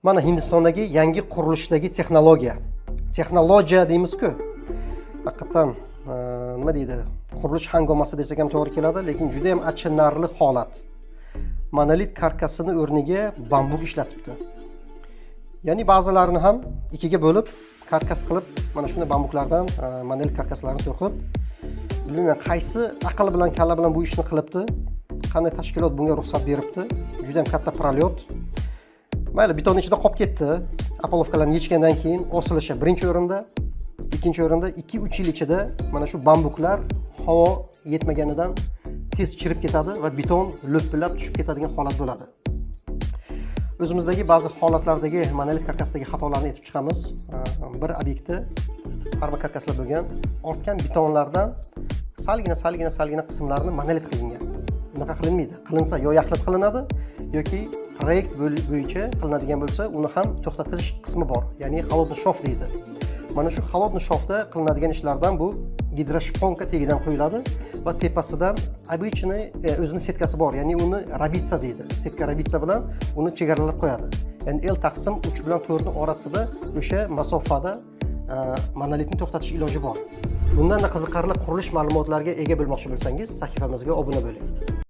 Mana Hindistondagi yangi qurilishdagi texnologiya deymiz-ku. Haqiqatan nima deydi? Qurilish hangomasi desak ham to'g'ri keladi, lekin juda ham achinarli holat. Monolit karkasini o'rniga bambuk ishlatibdi. Ya'ni ba'zilarini ham ikkiga bo'lib, karkas qilib, mana shunday bambuklardan monolit karkaslarni to'qib, bilmayman qaysi aql bilan, kalla bilan bu ishni qilibdi. Qanday tashkilot bunga ruxsat beribdi? Juda ham katta prolyot. Mayli, beton ichida qolib ketdi. Apolovkalarni yechgandan keyin osilishi birinchi o'rinda, ikkinchi o'rinda 2-3 yil ichida mana shu bambuklar havo yetmaganidan tez chirib ketadi va beton lo'ppilab tushib ketadigan holat bo'ladi. O'zimizdagi ba'zi holatlardagi monolit karkasdagi xatolarni aytib chiqamiz. Bir obyektda arma karkaslar bo'lgan, ortgan betonlardan salgina qismlarini monolit qilingan. Bunaqa qilinmaydi. Qilinsa yo yaxlit qilinadi yoki proyekt bo'yicha qilinadigan bo'lsa, uni ham to'xtatilish qismi bor. Ya'ni холодный шов deydi. Mana shu холодный шовda qilinadigan ishlardan bu gidroshponka tagidan qo'yiladi va tepasidan обычный o'zini setkasi bor. Ya'ni uni rabitsa deydi. Setka rabitsa bilan uni chegaralab qo'yadi. Ya'ni L taqsim 3 bilan 4 ning orasida o'sha masofada monolitni to'xtatish iloji bor. Bundan qiziqarli qurilish ma'lumotlarga ega bo'lmoqchi bo'lsangiz, sahifamizga obuna bo'ling.